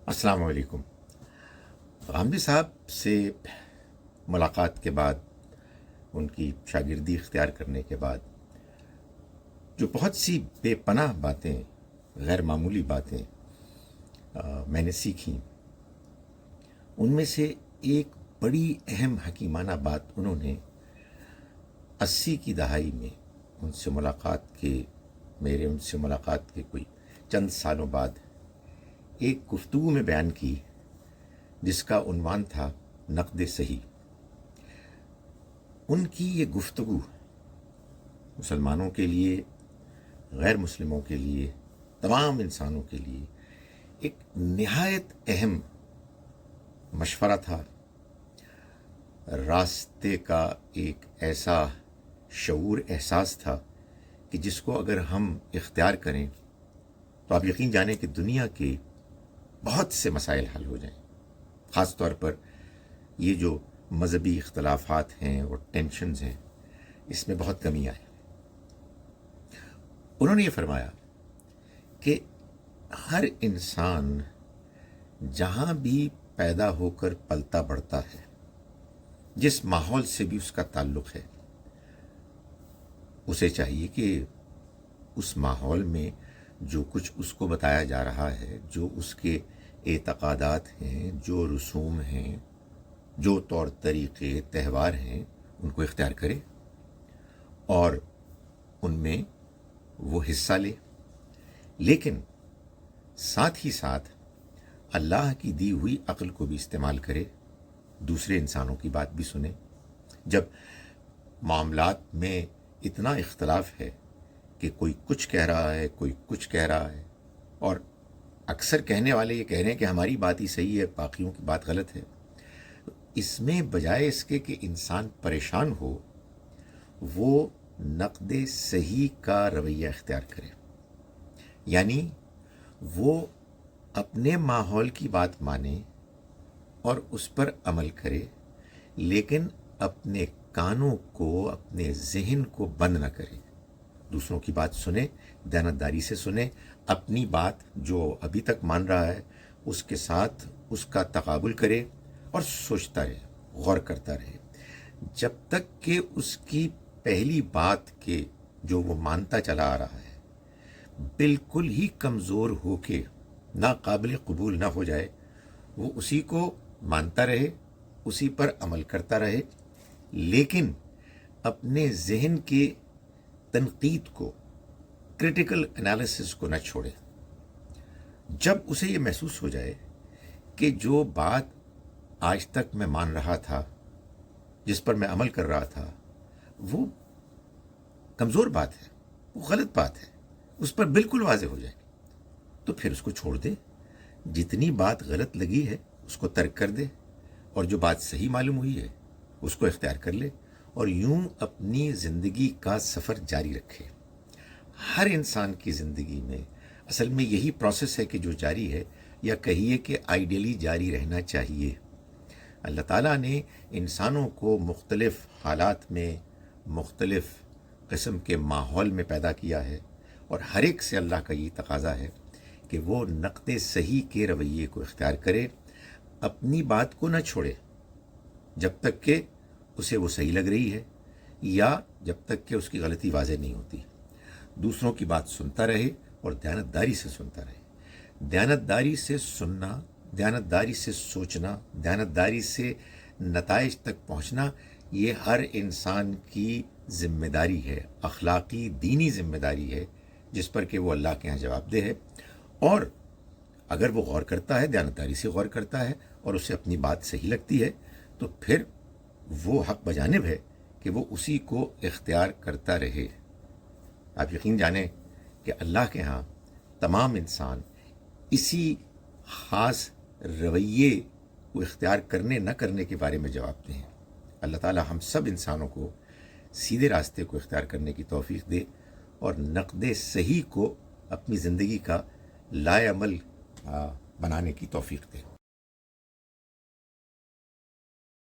السلام علیکم۔ غامدی صاحب سے ملاقات کے بعد، ان کی شاگردی اختیار کرنے کے بعد، جو بہت سی بے پناہ باتیں، غیر معمولی باتیں میں نے سیکھیں، ان میں سے ایک بڑی اہم حکیمانہ بات انہوں نے 80 کی دہائی میں ان سے ملاقات کے کوئی چند سالوں بعد ایک گفتگو میں بیان کی، جس کا عنوان تھا نقد صحیح۔ ان کی یہ گفتگو مسلمانوں کے لیے، غیر مسلموں کے لیے، تمام انسانوں کے لیے ایک نہایت اہم مشورہ تھا، راستے کا ایک ایسا شعور احساس تھا کہ جس کو اگر ہم اختیار کریں تو آپ یقین جانیں کہ دنیا کے بہت سے مسائل حل ہو جائیں، خاص طور پر یہ جو مذہبی اختلافات ہیں اور ٹینشنز ہیں، اس میں بہت کمی آئے۔ انہوں نے یہ فرمایا کہ ہر انسان جہاں بھی پیدا ہو کر پلتا بڑھتا ہے، جس ماحول سے بھی اس کا تعلق ہے، اسے چاہیے کہ اس ماحول میں جو کچھ اس کو بتایا جا رہا ہے، جو اس کے اعتقادات ہیں، جو رسوم ہیں، جو طور طریقے تہوار ہیں، ان کو اختیار کرے اور ان میں وہ حصہ لے، لیکن ساتھ ہی ساتھ اللہ کی دی ہوئی عقل کو بھی استعمال کرے، دوسرے انسانوں کی بات بھی سنے۔ جب معاملات میں اتنا اختلاف ہے کہ کوئی کچھ کہہ رہا ہے، کوئی کچھ کہہ رہا ہے، اور اکثر کہنے والے یہ کہہ رہے ہیں کہ ہماری بات ہی صحیح ہے، باقیوں کی بات غلط ہے، اس میں بجائے اس کے کہ انسان پریشان ہو، وہ نقد صحیح کا رویہ اختیار کرے، یعنی وہ اپنے ماحول کی بات مانے اور اس پر عمل کرے، لیکن اپنے کانوں کو، اپنے ذہن کو بند نہ کرے، دوسروں کی بات سنے، دیانتداری سے سنے، اپنی بات جو ابھی تک مان رہا ہے اس کے ساتھ اس کا تقابل کرے اور سوچتا رہے، غور کرتا رہے، جب تک کہ اس کی پہلی بات کے جو وہ مانتا چلا آ رہا ہے بالکل ہی کمزور ہو کے ناقابل قبول نہ ہو جائے، وہ اسی کو مانتا رہے، اسی پر عمل کرتا رہے، لیکن اپنے ذہن کے تنقید کو، کریٹیکل انالیسس کو نہ چھوڑے۔ جب اسے یہ محسوس ہو جائے کہ جو بات آج تک میں مان رہا تھا، جس پر میں عمل کر رہا تھا، وہ کمزور بات ہے، وہ غلط بات ہے، اس پر بالکل واضح ہو جائے، تو پھر اس کو چھوڑ دے، جتنی بات غلط لگی ہے اس کو ترک کر دے، اور جو بات صحیح معلوم ہوئی ہے اس کو اختیار کر لے، اور یوں اپنی زندگی کا سفر جاری رکھے۔ ہر انسان کی زندگی میں اصل میں یہی پروسیس ہے کہ جو جاری ہے، یا کہیے کہ آئیڈیلی جاری رہنا چاہیے۔ اللہ تعالیٰ نے انسانوں کو مختلف حالات میں، مختلف قسم کے ماحول میں پیدا کیا ہے، اور ہر ایک سے اللہ کا یہ تقاضا ہے کہ وہ نقد صحیح کے رویے کو اختیار کرے، اپنی بات کو نہ چھوڑے جب تک کہ اسے وہ صحیح لگ رہی ہے، یا جب تک کہ اس کی غلطی واضح نہیں ہوتی، دوسروں کی بات سنتا رہے اور دیانتداری سے سنتا رہے۔ دیانتداری سے سننا، دیانتداری سے سوچنا، دیانتداری سے نتائج تک پہنچنا، یہ ہر انسان کی ذمہ داری ہے، اخلاقی دینی ذمہ داری ہے، جس پر کہ وہ اللہ کے ہاں جواب دہ ہے۔ اور اگر وہ غور کرتا ہے، دیانتداری سے غور کرتا ہے، اور اسے اپنی بات صحیح لگتی ہے، تو پھر وہ حق بجانب ہے کہ وہ اسی کو اختیار کرتا رہے۔ آپ یقین جانیں کہ اللہ کے ہاں تمام انسان اسی خاص رویے کو اختیار کرنے نہ کرنے کے بارے میں جواب دیں۔ اللہ تعالیٰ ہم سب انسانوں کو سیدھے راستے کو اختیار کرنے کی توفیق دے، اور نقد صحیح کو اپنی زندگی کا لائے عمل بنانے کی توفیق دے۔